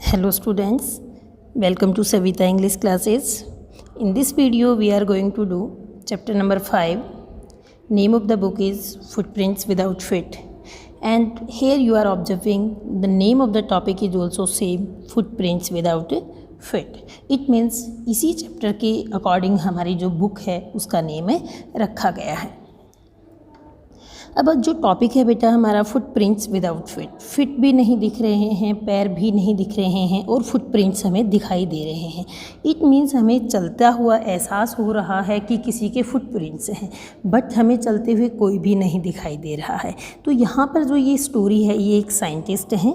Hello students, welcome to Savita English classes. In this video we are going to do chapter number 5. Name of the book is Footprints Without Feet. And here you are observing the name of the topic is also same, Footprints Without Feet. It means इसी chapter के according हमारी जो book है उसका name है रखा गया है। अब जो टॉपिक है बेटा हमारा फुटप्रिंट्स विदाउट फिट, फिट भी नहीं दिख रहे हैं, पैर भी नहीं दिख रहे हैं और फुटप्रिंट्स हमें दिखाई दे रहे हैं। इट मीन्स हमें चलता हुआ एहसास हो रहा है कि किसी के फुटप्रिंट्स हैं, बट हमें चलते हुए कोई भी नहीं दिखाई दे रहा है। तो यहाँ पर जो ये स्टोरी है, ये एक साइंटिस्ट हैं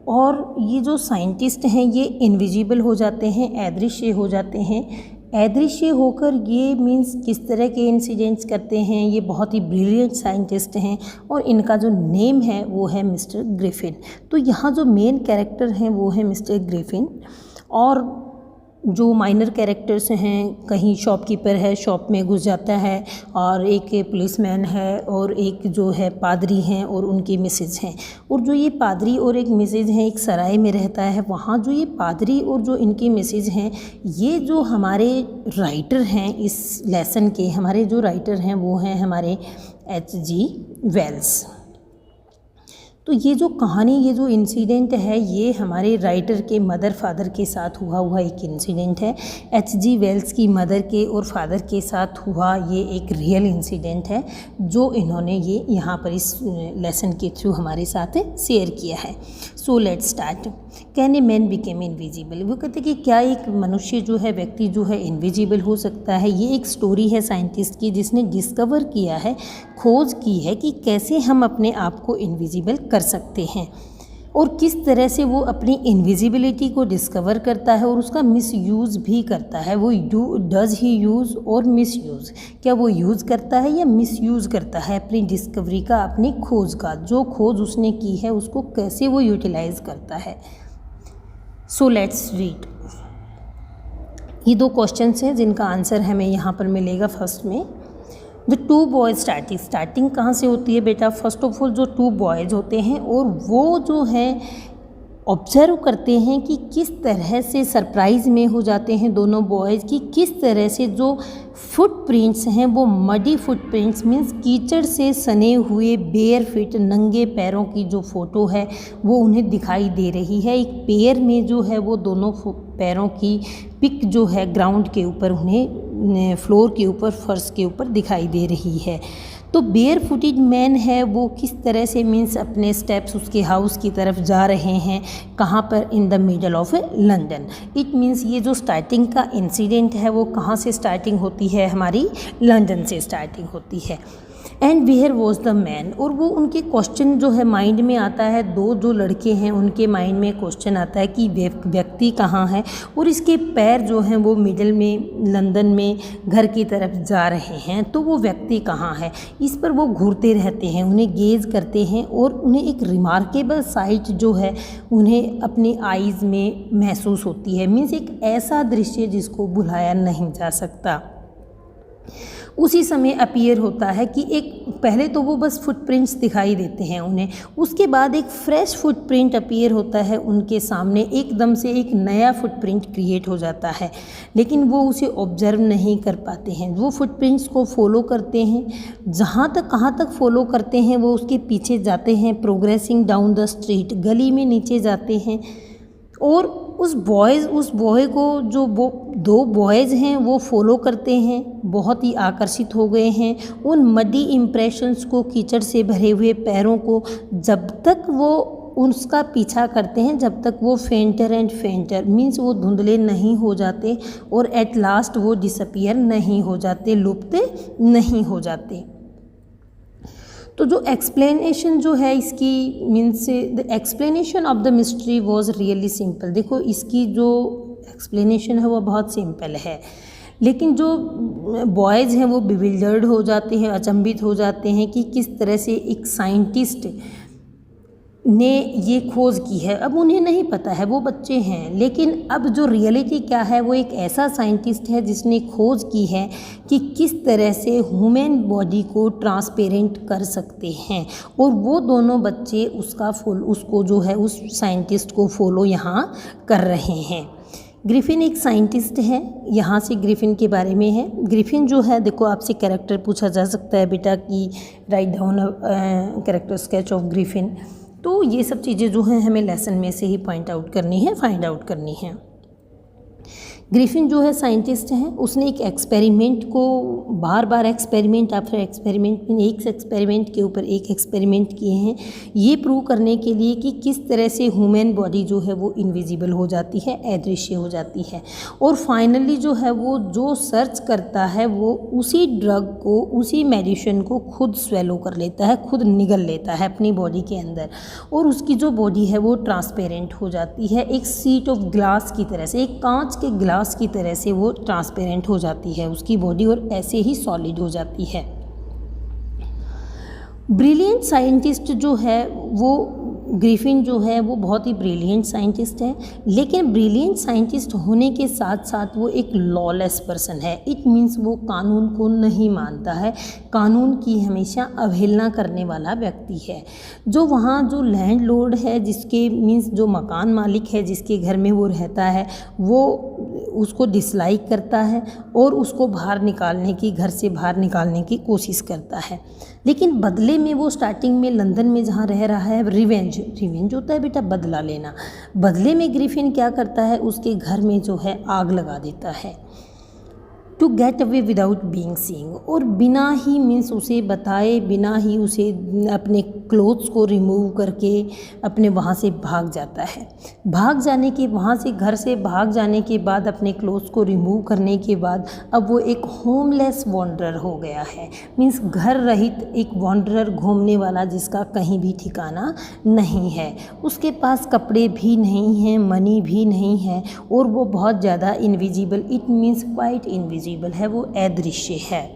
और ये जो साइंटिस्ट हैं ये इनविजिबल हो जाते हैं, अदृश्य हो जाते हैं। अदृश्य होकर ये मीन्स किस तरह के इंसिडेंट्स करते हैं, ये बहुत ही ब्रिलियंट साइंटिस्ट हैं और इनका जो नेम है वो है मिस्टर ग्रिफिन। तो यहाँ जो मेन कैरेक्टर हैं वो है मिस्टर ग्रिफिन और जो माइनर कैरेक्टर्स हैं, कहीं शॉपकीपर है, शॉप में घुस जाता है और एक पुलिसमैन है और एक जो है पादरी हैं और उनकी मिसेज हैं। और जो ये पादरी और एक मिसेज हैं एक सराय में रहता है, वहाँ जो ये पादरी और जो इनकी मिसेज हैं, ये जो हमारे राइटर हैं इस लेसन के, हमारे जो राइटर हैं वो हैं हमारे H.G. वेल्स। तो ये जो कहानी, ये जो इंसिडेंट है, ये हमारे राइटर के मदर फादर के साथ हुआ एक इंसिडेंट है। H.G. वेल्स की मदर के और फादर के साथ हुआ ये एक रियल इंसिडेंट है जो इन्होंने ये यहाँ पर इस लेसन के थ्रू हमारे साथ शेयर किया है। So let's start. Can a man became invisible. वो कहते हैं कि क्या एक मनुष्य जो है, व्यक्ति जो है इनविजिबल हो सकता है। ये एक स्टोरी है साइंटिस्ट की जिसने डिस्कवर किया है, खोज की है कि कैसे हम अपने आप को इनविजिबल कर सकते हैं और किस तरह से वो अपनी इनविजिबिलिटी को डिस्कवर करता है और उसका मिसयूज़ भी करता है। वो डज ही यूज़ और मिसयूज़, क्या वो यूज़ करता है या मिसयूज़ करता है अपनी डिस्कवरी का, अपनी खोज का, जो खोज उसने की है उसको कैसे वो यूटिलाइज़ करता है। So let's read. ये दो क्वेश्चंस हैं जिनका आंसर हमें यहाँ पर मिलेगा फर्स्ट में। द टू बॉयज़ स्टार्टिंग कहाँ से होती है बेटा? फर्स्ट ऑफ ऑल जो टू बॉयज़ होते हैं और वो जो है ऑब्जर्व करते हैं कि किस तरह से सरप्राइज़ में हो जाते हैं दोनों बॉयज़ की, किस तरह से जो फुटप्रिंट्स हैं वो मडी फुटप्रिंट्स मीन्स कीचड़ से सने हुए बेयर फिट नंगे पैरों की जो फ़ोटो है वो उन्हें दिखाई दे रही है। एक पेयर में जो है वो दोनों पैरों की पिक जो है ग्राउंड के ऊपर, उन्हें फ्लोर के ऊपर, फर्श के ऊपर दिखाई दे रही है। तो बेयर फुटेड मैन है वो किस तरह से मीन्स अपने स्टेप्स उसके हाउस की तरफ जा रहे हैं, कहाँ पर? In the middle of London. It means ये जो स्टार्टिंग का इंसिडेंट है वो कहाँ से स्टार्टिंग होती है? हमारी लंदन से स्टार्टिंग होती है। And where was the man, और वो उनके क्वेश्चन जो है माइंड में आता है, दो जो लड़के हैं उनके माइंड में क्वेश्चन आता है कि व्यक्ति कहाँ है और इसके पैर जो हैं वो मिडल में लंदन में घर की तरफ जा रहे हैं, तो वो व्यक्ति कहाँ है? इस पर वो घूरते रहते हैं, उन्हें गेज करते हैं और उन्हें एक रिमार्केबल साइट जो है उन्हें अपनी आइज़ में महसूस होती है। मीन्स एक ऐसा दृश्य जिसको भुलाया नहीं जा सकता। उसी समय अपीयर होता है कि एक, पहले तो वो बस फुटप्रिंट्स दिखाई देते हैं उन्हें, उसके बाद एक फ्रेश फुटप्रिंट अपीयर होता है उनके सामने, एकदम से एक नया फुटप्रिंट क्रिएट हो जाता है, लेकिन वो उसे ऑब्जर्व नहीं कर पाते हैं। वो फुटप्रिंट्स को फॉलो करते हैं, जहाँ तक कहाँ तक फॉलो करते हैं वो उसके पीछे जाते हैं, प्रोग्रेसिंग डाउन द स्ट्रीट, गली में नीचे जाते हैं और उस बॉय को जो दो बॉयज़ हैं वो फॉलो करते हैं, बहुत ही आकर्षित हो गए हैं उन मडी इम्प्रेशंस को, कीचड़ से भरे हुए पैरों को। जब तक वो उसका पीछा करते हैं, जब तक वो फेंटर एंड फेंटर मीन्स वो धुंधले नहीं हो जाते और एट लास्ट वो डिसअपीयर नहीं हो जाते, लुप्त नहीं हो जाते। तो जो एक्सप्लेनेशन जो है इसकी means the explanation of the mystery was really simple. देखो इसकी जो एक्सप्लेनेशन है वो बहुत सिंपल है, लेकिन जो बॉयज़ हैं वो बिविल्डर्ड हो जाते हैं, अचंभित हो जाते हैं कि किस तरह से एक साइंटिस्ट ने ये खोज की है। अब उन्हें नहीं पता है, वो बच्चे हैं, लेकिन अब जो रियलिटी क्या है, वो एक ऐसा साइंटिस्ट है जिसने खोज की है कि किस तरह से ह्यूमन बॉडी को ट्रांसपेरेंट कर सकते हैं। और वो दोनों बच्चे उसको जो है उस साइंटिस्ट को फॉलो यहाँ कर रहे हैं। ग्रिफिन एक साइंटिस्ट है, यहाँ से ग्रिफिन के बारे में है। ग्रिफिन जो है, देखो आपसे कैरेक्टर पूछा जा सकता है बेटा कि write down character sketch of Griffin. तो ये सब चीज़ें जो हैं हमें लेसन में से ही पॉइंट आउट करनी है, फाइंड आउट करनी है। ग्रिफिन जो है साइंटिस्ट है, उसने एक एक्सपेरिमेंट को बार बार एक्सपेरिमेंट आफ्टर एक्सपेरिमेंट, एक एक्सपेरिमेंट के ऊपर एक एक्सपेरिमेंट किए हैं, ये प्रूव करने के लिए कि किस तरह से ह्यूमन बॉडी जो है वो इनविजिबल हो जाती है, अदृश्य हो जाती है। और फाइनली जो है वो जो सर्च करता है वो उसी ड्रग को, उसी मेडिसिन को खुद स्वेलो कर लेता है, खुद निगल लेता है अपनी बॉडी के अंदर, और उसकी जो बॉडी है वो ट्रांसपेरेंट हो जाती है, एक शीट ऑफ ग्लास की तरह से, एक कांच के ग्लास की तरह से वो ट्रांसपेरेंट हो जाती है उसकी बॉडी, और ऐसे ही सॉलिड हो जाती है। ब्रिलियंट साइंटिस्ट जो है वो ग्रिफिन जो है वो बहुत ही ब्रिलियंट साइंटिस्ट है, लेकिन ब्रिलियंट साइंटिस्ट होने के साथ साथ वो एक लॉलेस पर्सन है। इट मीन्स वो कानून को नहीं मानता है, कानून की हमेशा अवहेलना करने वाला व्यक्ति है। जो वहाँ जो लैंडलॉर्ड है, जिसके मीन्स जो मकान मालिक है जिसके घर में वो रहता है, वो उसको डिसलाइक करता है और उसको बाहर निकालने की, घर से बाहर निकालने की कोशिश करता है। लेकिन बदले में वो स्टार्टिंग में लंदन में जहाँ रह रहा है, रिवेंज होता है बेटा बदला लेना, बदले में ग्रिफिन क्या करता है, उसके घर में जो है आग लगा देता है to get away without being seen, और बिना ही मीन्स उसे बताए, बिना ही उसे अपने क्लोथ्स को रिमूव करके अपने वहाँ से भाग जाता है। भाग जाने के, वहाँ से घर से भाग जाने के बाद, अपने क्लोथ्स को रिमूव करने के बाद अब वो एक होमलेस वॉन्डरर हो गया है। मीन्स घर रहित एक वॉन्डरर, घूमने वाला जिसका कहीं भी ठिकाना नहीं है। उसके पास कपड़े भी नहीं हैं, मनी भी नहीं है, और वो बहुत ज़्यादा invisible, it means quite invisible है, वो अदृश्य है।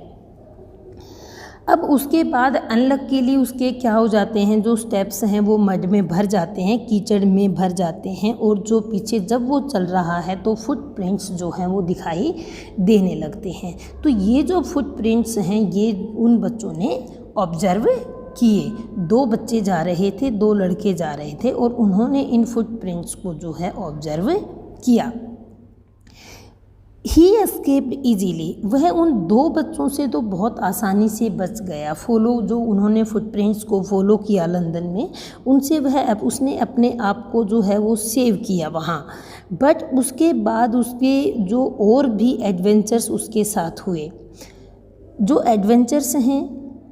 अब उसके बाद अनलकीली उसके क्या हो जाते हैं, जो स्टेप्स हैं वो मड में भर जाते हैं, कीचड़ में भर जाते हैं, और जो पीछे जब वो चल रहा है तो फुटप्रिंट्स जो हैं वो दिखाई देने लगते हैं। तो ये जो फुटप्रिंट्स हैं ये उन बच्चों ने ऑब्जर्व किए। 2 बच्चे जा रहे थे, 2 लड़के जा रहे थे, और उन्होंने इन फुटप्रिंट्स को जो है ऑब्जर्व किया। ही एस्केप्ड ईजीली, वह उन 2 बच्चों से तो बहुत आसानी से बच गया। जो उन्होंने फुटप्रिंट्स को फॉलो किया लंदन में, उनसे उसने अपने आप को जो है वो सेव किया वहाँ। बट उसके बाद उसके जो और भी एडवेंचर्स उसके साथ हुए, जो एडवेंचर्स हैं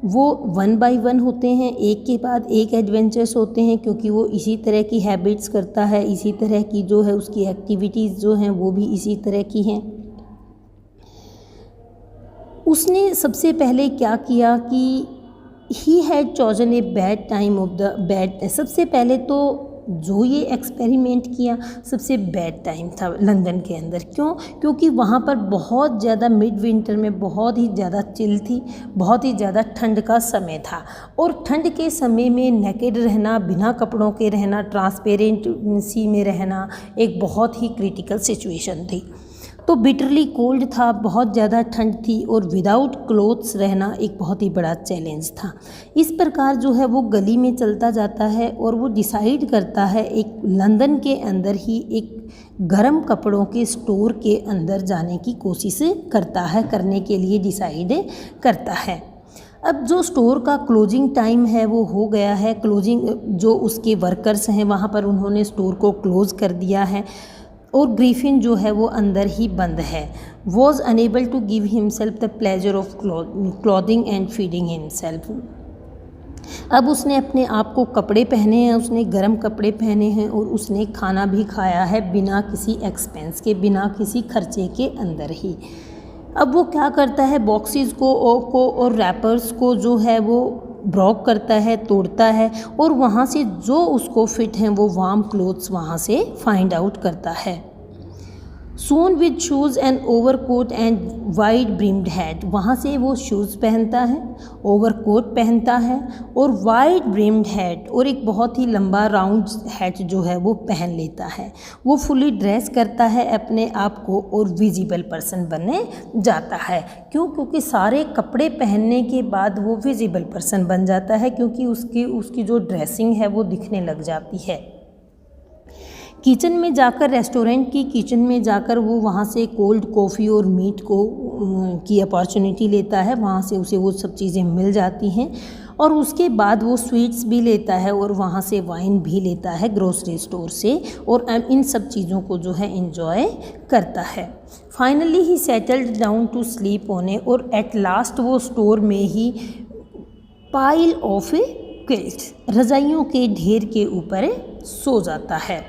वो 1 बाय 1 होते हैं, एक के बाद एक एडवेंचर्स होते हैं, क्योंकि वो इसी तरह की हैबिट्स करता है, इसी तरह की जो है उसकी एक्टिविटीज़ जो हैं वो भी इसी तरह की हैं। उसने सबसे पहले क्या किया कि he had chosen a bad time of the bad, सबसे पहले तो जो ये एक्सपेरिमेंट किया सबसे बैड टाइम था लंदन के अंदर। क्यों? क्योंकि वहाँ पर बहुत ज़्यादा मिड विंटर में बहुत ही ज़्यादा चिल थी, बहुत ही ज़्यादा ठंड का समय था, और ठंड के समय में नेकेड रहना, बिना कपड़ों के रहना, ट्रांसपेरेंसी में रहना एक बहुत ही क्रिटिकल सिचुएशन थी। तो बिटरली कोल्ड था, बहुत ज़्यादा ठंड थी, और विदाउट क्लोथ्स रहना एक बहुत ही बड़ा चैलेंज था। इस प्रकार जो है वो गली में चलता जाता है, और वो डिसाइड करता है एक लंदन के अंदर ही एक गर्म कपड़ों के स्टोर के अंदर जाने की कोशिश करने के लिए डिसाइड करता है। अब जो स्टोर का क्लोजिंग टाइम है वो हो गया है, क्लोजिंग जो उसके वर्कर्स हैं वहाँ पर उन्होंने स्टोर को क्लोज़ कर दिया है, और ग्रिफिन जो है वो अंदर ही बंद है। Was unable to give himself the pleasure of clothing and feeding himself. अब उसने अपने आप को कपड़े पहने हैं, उसने गर्म कपड़े पहने हैं, और उसने खाना भी खाया है बिना किसी एक्सपेंस के, बिना किसी खर्चे के अंदर ही। अब वो क्या करता है, बॉक्सेस को और रैपर्स को जो है वो ब्रॉक करता है, तोड़ता है, और वहाँ से जो उसको फिट हैं वो वार्म क्लोथ्स वहाँ से फाइंड आउट करता है। सोन with shoes and overcoat and wide brimmed hat, वहाँ से वो शूज़ पहनता है, ओवरकोट पहनता है और वाइड ब्रिम्ड हैट और एक बहुत ही लंबा राउंड हैट जो है वो पहन लेता है। वो फुली ड्रेस करता है अपने आप को और विजिबल पर्सन बनने जाता है। क्यों? क्योंकि सारे कपड़े पहनने के बाद वो विजिबल पर्सन बन जाता है, क्योंकि उसकी जो ड्रेसिंग है वो दिखने लग जाती है। किचन में जाकर, रेस्टोरेंट की किचन में जाकर वो वहाँ से कोल्ड कॉफ़ी और मीट की अपॉर्चुनिटी लेता है। वहाँ से उसे वो सब चीज़ें मिल जाती हैं और उसके बाद वो स्वीट्स भी लेता है और वहाँ से वाइन भी लेता है ग्रोसरी स्टोर से, और इन सब चीज़ों को जो है एंजॉय करता है। Finally he settled down to sleep on a, और एट लास्ट वो स्टोर में ही पाइल ऑफ ए क्विल्ट्स, रज़ाइयों के ढेर के ऊपर सो जाता है।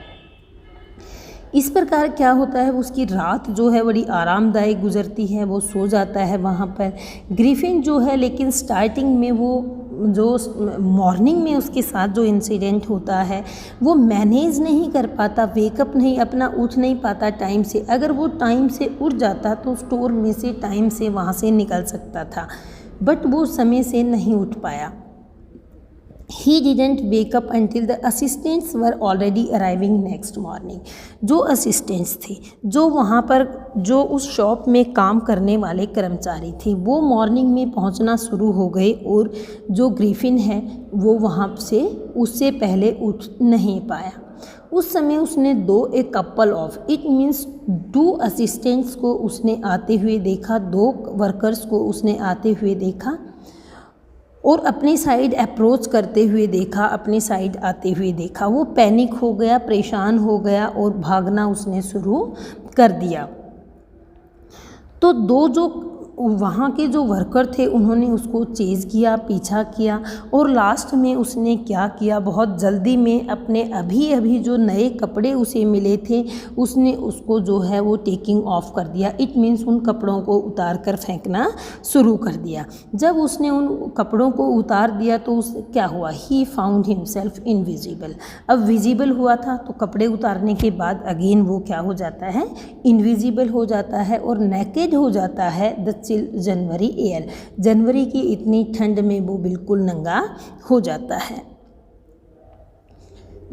इस प्रकार क्या होता है, उसकी रात जो है बड़ी आरामदायक गुजरती है, वो सो जाता है वहाँ पर। ग्रिफिन जो है, लेकिन स्टार्टिंग में वो जो मॉर्निंग में उसके साथ जो इंसिडेंट होता है वो मैनेज नहीं कर पाता, वेकअप नहीं अपना उठ नहीं पाता टाइम से। अगर वो टाइम से उठ जाता तो स्टोर में से टाइम से वहाँ से निकल सकता था, बट वो समय से नहीं उठ पाया। He didn't wake up until the assistants were already arriving next morning. जो असिस्टेंट्स थे, जो वहाँ पर जो उस शॉप में काम करने वाले कर्मचारी थे, वो मॉर्निंग में पहुँचना शुरू हो गए और जो ग्रिफिन है वो वहाँ से उससे पहले उठ नहीं पाया। उस समय उसने a couple of, it means 2 assistants को उसने आते हुए देखा, 2 वर्कर्स को उसने आते हुए देखा और अपनी साइड अप्रोच करते हुए देखा, अपनी साइड आते हुए देखा। वो पैनिक हो गया, परेशान हो गया और भागना उसने शुरू कर दिया। तो 2 जो वहाँ के जो वर्कर थे उन्होंने उसको चेज़ किया, पीछा किया और लास्ट में उसने क्या किया, बहुत जल्दी में अपने अभी जो नए कपड़े उसे मिले थे उसने उसको जो है वो टेकिंग ऑफ कर दिया। इट मीन्स उन कपड़ों को उतार कर फेंकना शुरू कर दिया। जब उसने उन कपड़ों को उतार दिया तो क्या हुआ, ही फाउंड हिमसेल्फ इनविजिबल। अब विजिबल हुआ था तो कपड़े उतारने के बाद अगेन वो क्या हो जाता है, इनविजिबल हो जाता है और नेकेड हो जाता है द चिल जनवरी एयर। जनवरी की इतनी ठंड में वो बिल्कुल नंगा हो जाता है।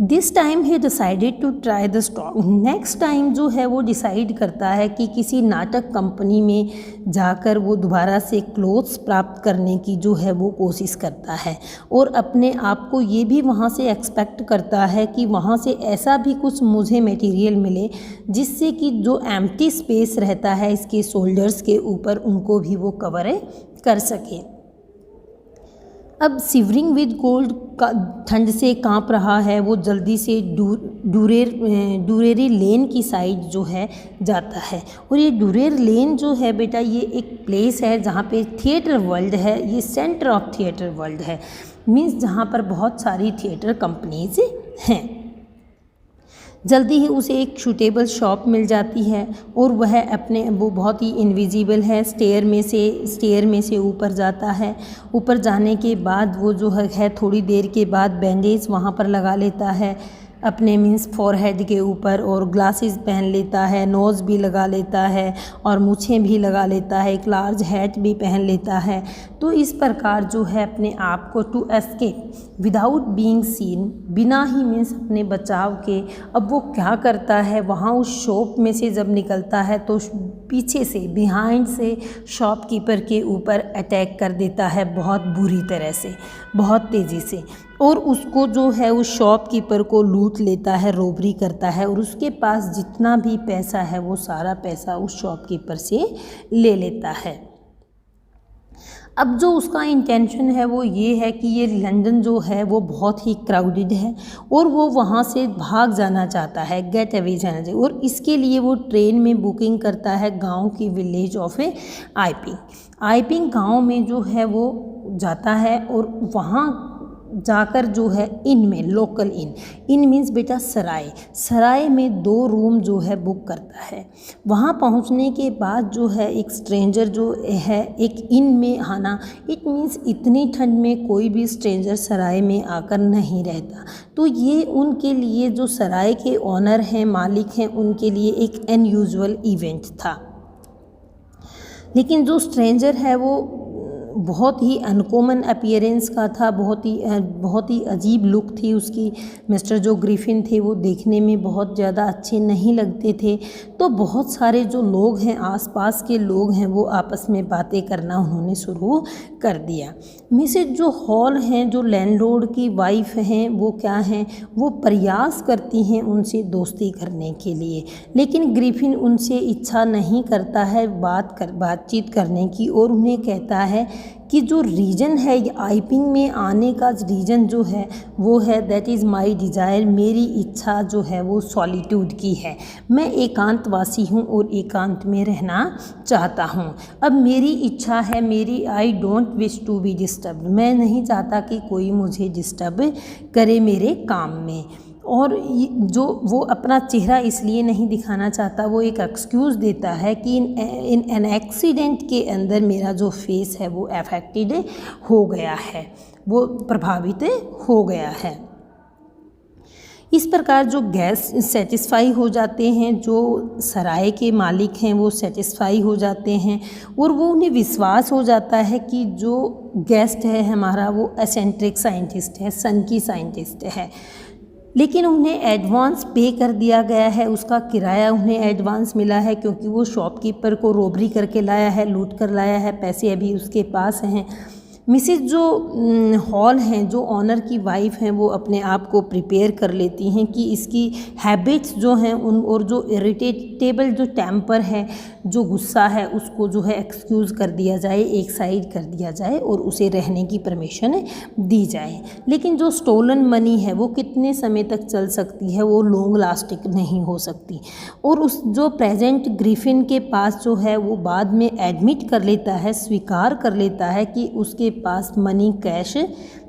This time he decided to try the stock. Next time जो है वो डिसाइड करता है कि किसी नाटक कंपनी में जाकर वो दोबारा से क्लोथ्स प्राप्त करने की जो है वो कोशिश करता है और अपने आप को ये भी वहाँ से एक्सपेक्ट करता है कि वहाँ से ऐसा भी कुछ मुझे मटेरियल मिले जिससे कि जो एम्प्टी स्पेस रहता है इसके शोल्डर्स के ऊपर उनको भी वो कवर कर सके। अब सिवरिंग विद कोल्ड का ठंड से कांप रहा है, वो जल्दी से डूरेरी लेन की साइड जो है जाता है। और ये डूरेर लेन जो है बेटा ये एक प्लेस है जहाँ पे थिएटर वर्ल्ड है, ये सेंटर ऑफ थिएटर वर्ल्ड है, मीन्स जहाँ पर बहुत सारी थिएटर कंपनीज हैं। जल्दी ही उसे एक सूटेबल शॉप मिल जाती है और वो बहुत ही इनविजिबल है, स्टेयर में से ऊपर जाता है। ऊपर जाने के बाद वो जो है थोड़ी देर के बाद बैंडेज वहाँ पर लगा लेता है अपने मीन्स फॉरहेड के ऊपर और ग्लासेस पहन लेता है, नोज़ भी लगा लेता है और मूछें भी लगा लेता है, एक लार्ज हैट भी पहन लेता है। तो इस प्रकार जो है अपने आप को to escape without being seen, बिना ही मीन्स अपने बचाव के, अब वो क्या करता है, वहाँ उस शॉप में से जब निकलता है तो पीछे से बिहाइंड से शॉपकीपर के ऊपर अटैक कर देता है बहुत बुरी तरह से, बहुत तेज़ी से, और उसको जो है उस शॉपकीपर को लूट लेता है, रॉबरी करता है और उसके पास जितना भी पैसा है वो सारा पैसा उस शॉपकीपर से ले लेता है। अब जो उसका इंटेंशन है वो ये है कि ये लंदन जो है वो बहुत ही क्राउडेड है और वो वहाँ से भाग जाना चाहता है, गेट अवे जाना चाहिए, और इसके लिए वो ट्रेन में बुकिंग करता है गांव की विलेज ऑफ आइपिंग गांव में जो है वो जाता है और वहाँ जाकर जो है इन में, लोकल इन मीन्स बेटा सराय में 2 रूम जो है बुक करता है। वहाँ पहुँचने के बाद जो है एक स्ट्रेंजर जो है एक इन में आना, इट मीन्स इतनी ठंड में कोई भी स्ट्रेंजर सराय में आकर नहीं रहता। तो ये उनके लिए, जो सराय के ऑनर हैं, मालिक हैं, उनके लिए एक अनयूजुअल इवेंट था। लेकिन जो स्ट्रेंजर है वो बहुत ही अनकॉमन अपीयरेंस का था, बहुत ही अजीब लुक थी उसकी। मिस्टर जो ग्रिफिन थे वो देखने में बहुत ज़्यादा अच्छे नहीं लगते थे। तो बहुत सारे जो लोग हैं, आसपास के लोग हैं, वो आपस में बातें करना उन्होंने शुरू कर दिया। मिसेज जो हॉल हैं, जो लैंडलॉर्ड की वाइफ हैं, वो क्या हैं, वो प्रयास करती हैं उनसे दोस्ती करने के लिए, लेकिन ग्रिफिन उनसे इच्छा नहीं करता है बातचीत करने की, और उन्हें कहता है कि जो रीज़न है आइपिंग में आने का रीज़न जो है वो है दैट इज़ माई डिज़ायर, मेरी इच्छा जो है वो सॉलिट्यूड की है। मैं एकांतवासी हूँ और एकांत में रहना चाहता हूँ। अब मेरी इच्छा है, मेरी I don't wish to be disturb, मैं नहीं चाहता कि कोई मुझे डिस्टर्ब करे मेरे काम में। और जो वो अपना चेहरा इसलिए नहीं दिखाना चाहता, वो एक एक्सक्यूज़ देता है कि इन एन एक्सीडेंट के अंदर मेरा जो फेस है वो अफेक्टेड हो गया है, वो प्रभावित हो गया है। इस प्रकार जो गेस्ट सेटिस्फाई हो जाते हैं, जो सराय के मालिक हैं वो सेटिस्फाई हो जाते हैं, और वो उन्हें विश्वास हो जाता है कि जो गेस्ट है हमारा वो एसेंट्रिक साइंटिस्ट है, सन की साइंटिस्ट है। लेकिन उन्हें एडवांस पे कर दिया गया है, उसका किराया उन्हें एडवांस मिला है, क्योंकि वो शॉपकीपर को रॉबरी करके लाया है, लूट कर लाया है, पैसे अभी उसके पास हैं। मिसेज जो हॉल हैं, जो ऑनर की वाइफ हैं, वो अपने आप को प्रिपेयर कर लेती हैं कि इसकी हैबिट्स जो हैं उन, और जो इरिटेटेबल जो टेम्पर है, जो गुस्सा है, उसको जो है एक्सक्यूज़ कर दिया जाए, एक साइड कर दिया जाए और उसे रहने की परमिशन दी जाए। लेकिन जो स्टोलन मनी है वो कितने समय तक चल सकती है, वो लॉन्ग लास्टिंग नहीं हो सकती। और उस जो प्रेजेंट ग्रिफिन के पास जो है वो बाद में एडमिट कर लेता है, स्वीकार कर लेता है कि उसके पास मनी कैश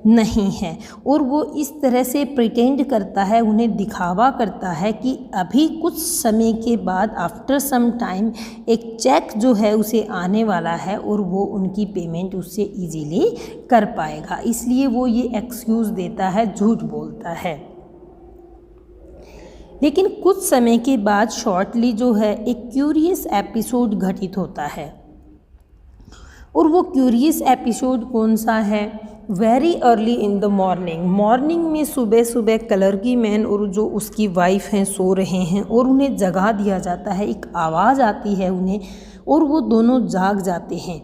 नहीं है, और वो इस तरह से प्रिटेंड करता है, उन्हें दिखावा करता है कि अभी कुछ समय के बाद आफ्टर सम टाइम एक चेक जो है उसे आने वाला है और वो उनकी पेमेंट उससे इजीली कर पाएगा। इसलिए वो ये एक्सक्यूज़ देता है, झूठ बोलता है। लेकिन कुछ समय के बाद शॉर्टली जो है एक क्यूरियस एपिसोड घटित होता है, और वो क्यूरियस एपिसोड कौन सा है? Very early in the morning में सुबह सुबह कलर्गी मैन और जो उसकी वाइफ हैं सो रहे हैं, और उन्हें जगा दिया जाता है, एक आवाज़ आती है उन्हें, और वो दोनों जाग जाते हैं।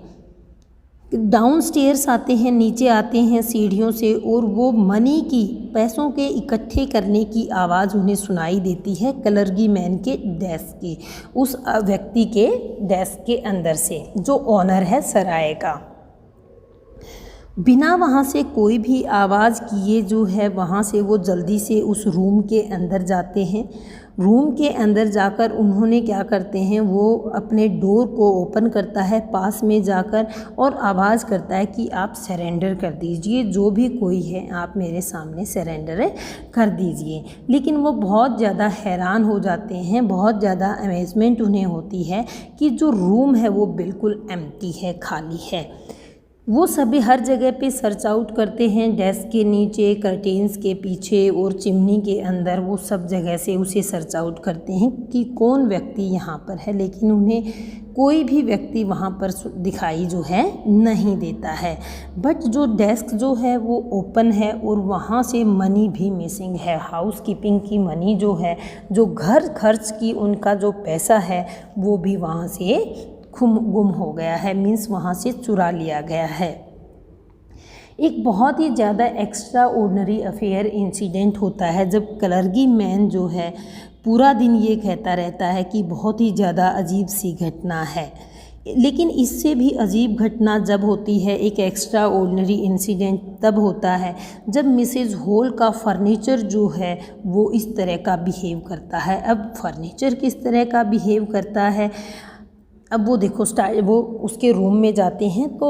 डाउन स्टेयर्स आते हैं, नीचे आते हैं सीढ़ियों से, और वो मनी की, पैसों के इकट्ठे करने की आवाज़ उन्हें सुनाई देती है कलर्गी मैन के डेस्क की, उस व्यक्ति के डेस्क के अंदर से, जो ऑनर है सराय का। बिना वहाँ से कोई भी आवाज़ किए जो है वहाँ से वो जल्दी से उस रूम के अंदर जाते हैं। रूम के अंदर जाकर उन्होंने क्या करते हैं, वो अपने डोर को ओपन करता है पास में जाकर, और आवाज़ करता है कि आप सरेंडर कर दीजिए, जो भी कोई है आप मेरे सामने सरेंडर कर दीजिए। लेकिन वो बहुत ज़्यादा हैरान हो जाते हैं, बहुत ज़्यादा अमेजमेंट उन्हें होती है कि जो रूम है वो बिल्कुल एम्प्टी है, खाली है। वो सभी हर जगह पे सर्च आउट करते हैं, डेस्क के नीचे, कर्टेन्स के पीछे और चिमनी के अंदर, वो सब जगह से उसे सर्च आउट करते हैं कि कौन व्यक्ति यहाँ पर है, लेकिन उन्हें कोई भी व्यक्ति वहाँ पर दिखाई जो है नहीं देता है। बट जो डेस्क जो है वो ओपन है, और वहाँ से मनी भी मिसिंग है। हाउस कीपिंग की मनी जो है, जो घर खर्च की उनका जो पैसा है, वो भी वहाँ से गुम हो गया है, मीन्स वहाँ से चुरा लिया गया है। एक बहुत ही ज़्यादा एक्स्ट्रा ऑर्डिनरी अफेयर इंसिडेंट होता है, जब कलर्गी मैन जो है पूरा दिन ये कहता रहता है कि बहुत ही ज़्यादा अजीब सी घटना है। लेकिन इससे भी अजीब घटना जब होती है, एक एक्स्ट्रा ऑर्डिनरी इंसिडेंट तब होता है जब मिसेज हॉल का फर्नीचर जो है वो इस तरह का बिहेव करता है। अब फर्नीचर किस तरह का बिहेव करता है, अब वो देखो वो उसके रूम में जाते हैं तो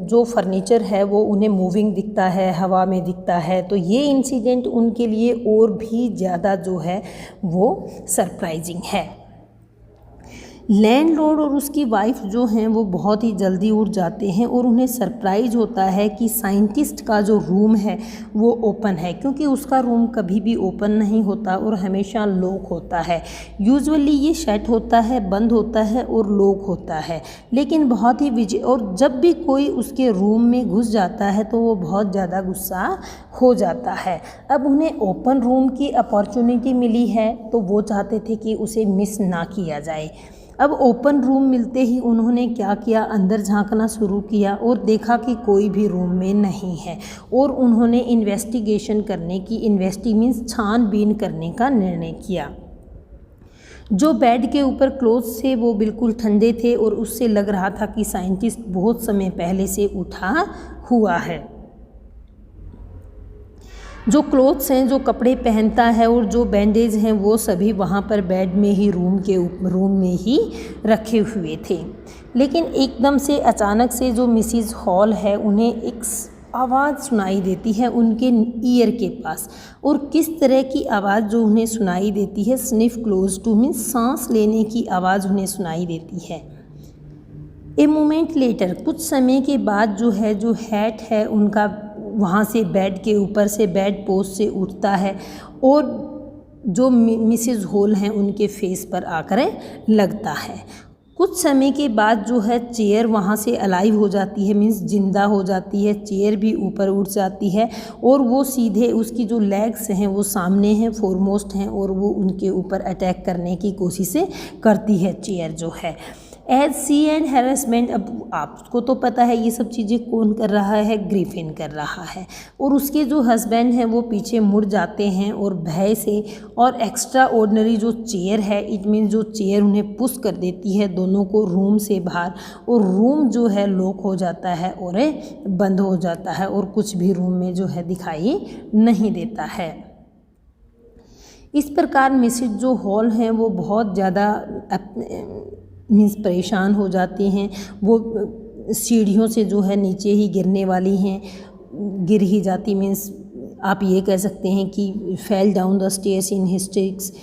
जो फर्नीचर है वो उन्हें मूविंग दिखता है, हवा में दिखता है। तो ये इंसिडेंट उनके लिए और भी ज़्यादा जो है वो सरप्राइजिंग है। लैंडलॉर्ड और उसकी वाइफ जो हैं वो बहुत ही जल्दी उठ जाते हैं और उन्हें सरप्राइज होता है कि साइंटिस्ट का जो रूम है वो ओपन है, क्योंकि उसका रूम कभी भी ओपन नहीं होता और हमेशा लॉक होता है। यूजुअली ये शट होता है, बंद होता है और लॉक होता है, लेकिन बहुत ही और जब भी कोई उसके रूम में घुस जाता है तो वो बहुत ज़्यादा गुस्सा हो जाता है। अब उन्हें ओपन रूम की अपॉर्चुनिटी मिली है तो वो चाहते थे कि उसे मिस ना किया जाए। अब ओपन रूम मिलते ही उन्होंने क्या किया, अंदर झांकना शुरू किया और देखा कि कोई भी रूम में नहीं है और उन्होंने इन्वेस्टिगेशन करने की मीन्स छानबीन करने का निर्णय किया। जो बेड के ऊपर क्लोथ्स थे वो बिल्कुल ठंडे थे और उससे लग रहा था कि साइंटिस्ट बहुत समय पहले से उठा हुआ है। जो क्लोथ्स हैं, जो कपड़े पहनता है और जो बैंडेज हैं वो सभी वहाँ पर बेड में ही रूम में ही रखे हुए थे। लेकिन एकदम से अचानक से जो मिसिज हॉल है उन्हें एक आवाज़ सुनाई देती है उनके ईयर के पास। और किस तरह की आवाज़ जो उन्हें सुनाई देती है, स्निफ क्लोज टू मीन्स सांस लेने की आवाज़ उन्हें सुनाई देती है। ए मोमेंट लेटर, कुछ समय के बाद जो हैट है उनका वहाँ से बेड के ऊपर से बेड पोस्ट से उठता है और जो मिसेस हॉल हैं उनके फेस पर आकर लगता है। कुछ समय के बाद जो है चेयर वहाँ से अलाइव हो जाती है, मीन्स जिंदा हो जाती है। चेयर भी ऊपर उठ जाती है और वो सीधे उसकी जो लेग्स हैं वो सामने हैं, फोरमोस्ट हैं और वो उनके ऊपर अटैक करने की कोशिश करती है चेयर जो है। एज सी एंड हैरेसमेंट, अब आपको तो पता है ये सब चीज़ें कौन कर रहा है, ग्रिफिन कर रहा है। और उसके जो हस्बैंड हैं वो पीछे मुड़ जाते हैं और भय से, और एक्स्ट्रा ऑर्डिनरी जो चेयर है, इट मीन जो चेयर उन्हें पुश कर देती है दोनों को रूम से बाहर, और रूम जो है लॉक हो जाता है और बंद हो जाता है और कुछ भी रूम में जो है दिखाई नहीं देता है। इस प्रकार मिसेज जो हॉल हैं वो बहुत ज़्यादा मीन्स परेशान हो जाती हैं। वो सीढ़ियों से जो है नीचे ही गिरने वाली हैं, गिर ही जाती, मीन्स आप ये कह सकते हैं कि फेल डाउन द स्टेयर्स इन हिस्ट्रिक्स।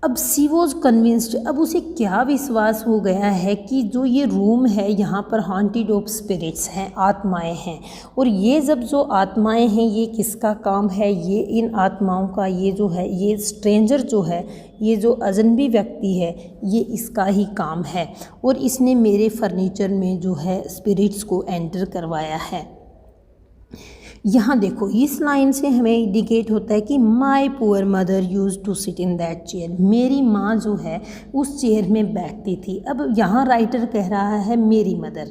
अब सी वॉज कन्विंस्ड, अब उसे क्या विश्वास हो गया है कि जो ये रूम है यहाँ पर हॉन्टेड ऑफ स्पिरिट्स हैं, आत्माएं हैं। और ये जब जो आत्माएं हैं ये किसका काम है, ये इन आत्माओं का, ये जो है ये स्ट्रेंजर जो है, ये जो अजनबी व्यक्ति है, ये इसका ही काम है और इसने मेरे फर्नीचर में जो है स्पिरिट्स को एंटर करवाया है। यहाँ देखो इस लाइन से हमें इंडिकेट होता है कि my poor mother use to sit in that chair, मेरी माँ जो है उस चेयर में बैठती थी। अब यहाँ राइटर कह रहा है मेरी मदर,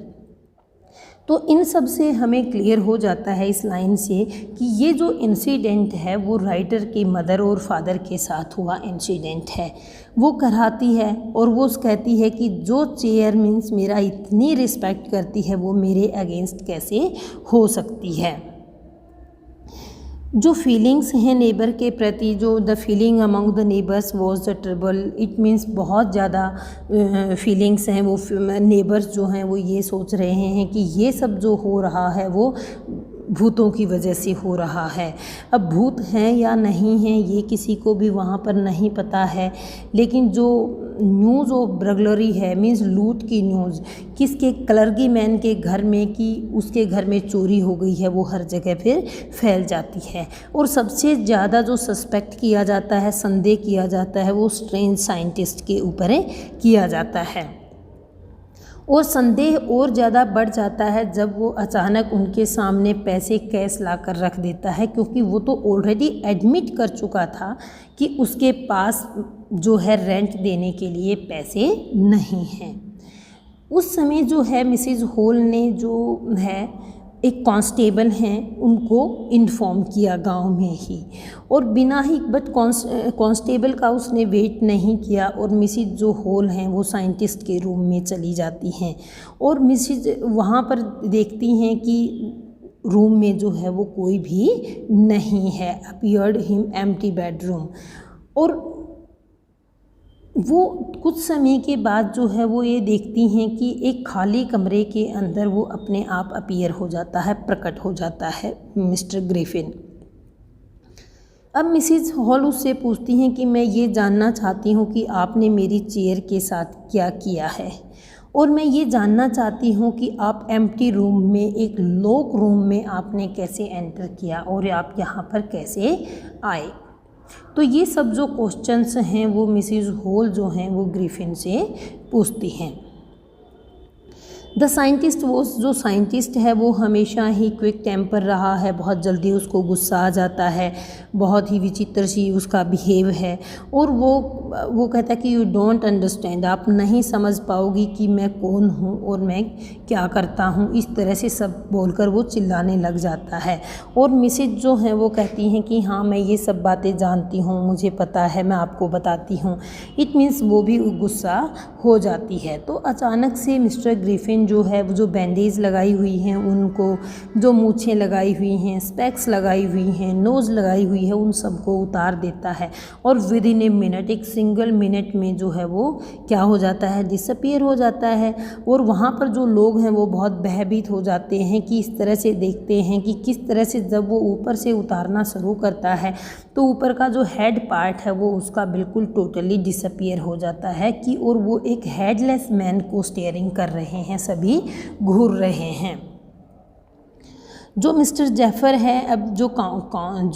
तो इन सब से हमें क्लियर हो जाता है इस लाइन से कि ये जो इंसिडेंट है वो राइटर की मदर और फादर के साथ हुआ इंसिडेंट है। वो कराती है और वो कहती है कि जो चेयर मीन्स मेरा इतनी रिस्पेक्ट करती है वो मेरे अगेंस्ट कैसे हो सकती है। जो फीलिंग्स हैं नेबर के प्रति, जो the feeling among the neighbours was the trouble, it means बहुत ज़्यादा फीलिंग्स हैं। वो नेबर्स जो हैं वो ये सोच रहे हैं कि ये सब जो हो रहा है वो भूतों की वजह से हो रहा है। अब भूत हैं या नहीं हैं ये किसी को भी वहाँ पर नहीं पता है, लेकिन जो न्यूज़ ऑफ बर्गलरी है मीन्स लूट की न्यूज़, किसके क्लर्गी मैन के घर में कि उसके घर में चोरी हो गई है, वो हर जगह फिर फैल जाती है। और सबसे ज़्यादा जो सस्पेक्ट किया जाता है, संदेह किया जाता है, वो स्ट्रेंज साइंटिस्ट के ऊपर किया जाता है। और संदेह और ज़्यादा बढ़ जाता है जब वो अचानक उनके सामने पैसे कैश ला कर रख देता है, क्योंकि वो तो ऑलरेडी एडमिट कर चुका था कि उसके पास जो है रेंट देने के लिए पैसे नहीं हैं। उस समय जो है मिसेज हॉल ने जो है एक कांस्टेबल हैं उनको इन्फॉर्म किया गांव में ही, और बिना ही बट कांस्टेबल का उसने वेट नहीं किया और मिसेज जो हॉल हैं वो साइंटिस्ट के रूम में चली जाती हैं और मिसेज वहाँ पर देखती हैं कि रूम में जो है वो कोई भी नहीं है। अपीयर्ड हिम एम्प्टी बेडरूम, और वो कुछ समय के बाद जो है वो ये देखती हैं कि एक खाली कमरे के अंदर वो अपने आप अपीयर हो जाता है, प्रकट हो जाता है मिस्टर ग्रिफिन। अब मिसिज हॉल उससे पूछती हैं कि मैं ये जानना चाहती हूँ कि आपने मेरी चेयर के साथ क्या किया है, और मैं ये जानना चाहती हूँ कि आप एम्प्टी रूम में, एक लॉक रूम में आपने कैसे एंटर किया और आप यहाँ पर कैसे आए। तो ये सब जो क्वेश्चंस हैं वो मिसिज हॉल जो हैं वो ग्रिफिन से पूछती हैं। द साइंटिस्ट, वो जो साइंटिस्ट है वो हमेशा ही क्विक टेम्पर रहा है, बहुत जल्दी उसको गुस्सा आ जाता है, बहुत ही विचित्र सी उसका बिहेव है, और वो कहता है कि यू डोंट अंडरस्टैंड, आप नहीं समझ पाओगी कि मैं कौन हूँ और मैं क्या करता हूँ। इस तरह से सब बोलकर वो चिल्लाने लग जाता है। और मिसेज जो है वो कहती हैं कि हाँ मैं ये सब बातें जानती हूँ, मुझे पता है, मैं आपको बताती हूँ। इट मीन्स वो भी गुस्सा हो जाती है। तो अचानक से मिस्टर ग्रिफिन जो है, जो बैंडेज लगाई हुई हैं उनको, जो मूछें लगाई हुई हैं, स्पेक्स लगाई हुई हैं, नोज़ लगाई हुई है, उन सबको उतार देता है और विद इन ए मिनट, एक सिंगल मिनट में जो है वो क्या हो जाता है, डिसअपीयर हो जाता है। और वहाँ पर जो लोग हैं वो बहुत भयभीत हो जाते हैं कि इस तरह से देखते हैं कि किस तरह से जब वो ऊपर से उतारना शुरू करता है तो ऊपर का जो हेड पार्ट है वो उसका बिल्कुल टोटली डिसअपीयर हो जाता है कि, और वो एक हेडलेस मैन को स्टेयरिंग कर रहे हैं, सभी घूर रहे हैं। जो मिस्टर जेफर है, अब जो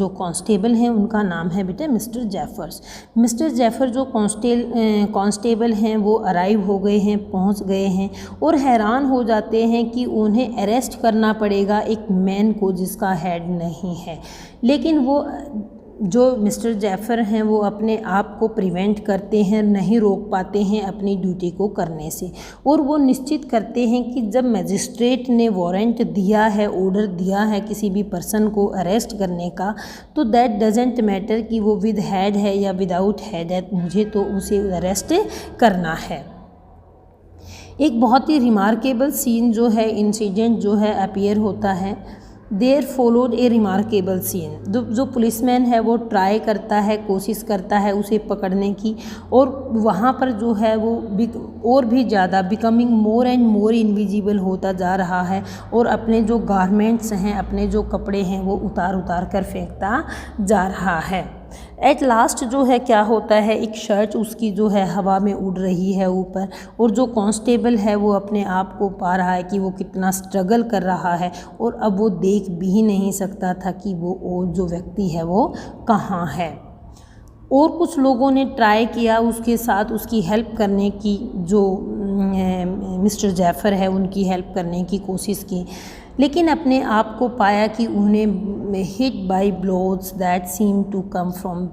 कांस्टेबल हैं उनका नाम है बेटा मिस्टर जेफर्स। मिस्टर जेफर जो कांस्टेबल हैं वो अराइव हो गए हैं, पहुंच गए हैं, और हैरान हो जाते हैं कि उन्हें अरेस्ट करना पड़ेगा एक मैन को जिसका हेड नहीं है। लेकिन वो जो मिस्टर जेफर हैं वो अपने आप को प्रिवेंट करते हैं, नहीं रोक पाते हैं अपनी ड्यूटी को करने से, और वो निश्चित करते हैं कि जब मजिस्ट्रेट ने वारंट दिया है, ऑर्डर दिया है किसी भी पर्सन को अरेस्ट करने का, तो दैट डजेंट मैटर कि वो विद हेड है या विदाउट हेड है, मुझे तो उसे अरेस्ट करना है। एक बहुत ही रिमार्केबल सीन जो है, इंसिडेंट जो है अपीयर होता है। There followed a remarkable scene. जो पुलिसमैन है वो ट्राई करता है, कोशिश करता है उसे पकड़ने की, और वहाँ पर जो है वो और भी ज़्यादा becoming more and more invisible होता जा रहा है, और अपने जो गारमेंट्स हैं, अपने जो कपड़े हैं वो उतार कर फेंकता जा रहा है। एट लास्ट जो है क्या होता है, एक शर्ट उसकी जो है हवा में उड़ रही है ऊपर, और जो कांस्टेबल है वो अपने आप को पा रहा है कि वो कितना स्ट्रगल कर रहा है, और अब वो देख भी नहीं सकता था कि वो जो व्यक्ति है वो कहाँ है। और कुछ लोगों ने ट्राई किया उसके साथ उसकी हेल्प करने की, जो मिस्टर जेफर है उनकी हेल्प करने की कोशिश की, लेकिन अपने आप को पाया कि उन्हें hit by blows that seem to come from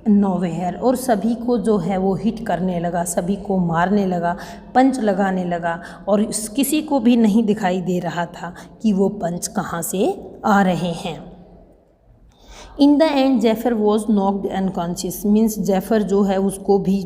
nowhere, और सभी को जो है वो हिट करने लगा, सभी को मारने लगा, पंच लगाने लगा, और किसी को भी नहीं दिखाई दे रहा था कि वो पंच कहाँ से आ रहे हैं। In the end Jaffer was knocked unconscious, means Jaffer जो है उसको भी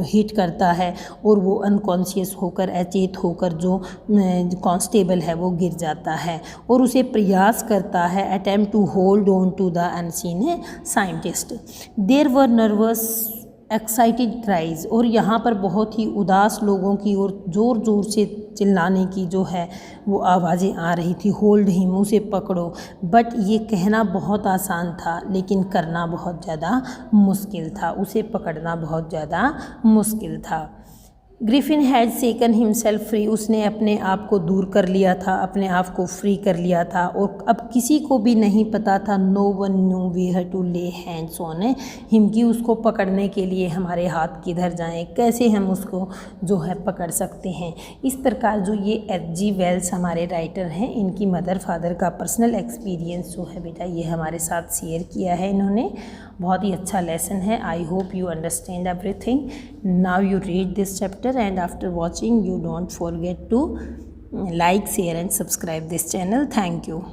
हिट करता है और वो अनकॉन्शियस होकर, अचेत होकर जो कांस्टेबल है वो गिर जाता है, और उसे प्रयास करता है attempt to hold on to the unseen scientist. There were nervous excited cries, और यहाँ पर बहुत ही उदास लोगों की और ज़ोर ज़ोर से चिल्लाने की जो है वो आवाज़ें आ रही थी, होल्ड हिम, उसे पकड़ो। बट ये कहना बहुत आसान था लेकिन करना बहुत ज़्यादा मुश्किल था, उसे पकड़ना बहुत ज़्यादा मुश्किल था। ग्रिफिन हैड सेकन हिमसेल्फ फ्री, उसने अपने आप को दूर कर लिया था, अपने आप को फ्री कर लिया था, और अब किसी को भी नहीं पता था, no one knew where to lay hands on him, कि उसको पकड़ने के लिए हमारे हाथ किधर जाएं, कैसे हम उसको जो है पकड़ सकते हैं। इस प्रकार जो ये H.G. वेल्स हमारे राइटर हैं, इनकी मदर फादर का पर्सनल एक्सपीरियंस जो है बेटा ये हमारे साथ शेयर किया है इन्होंने। बहुत ही अच्छा लेसन है। I hope you understand everything. Now you read this chapter, and after watching you don't forget to like, share and subscribe this channel. Thank you.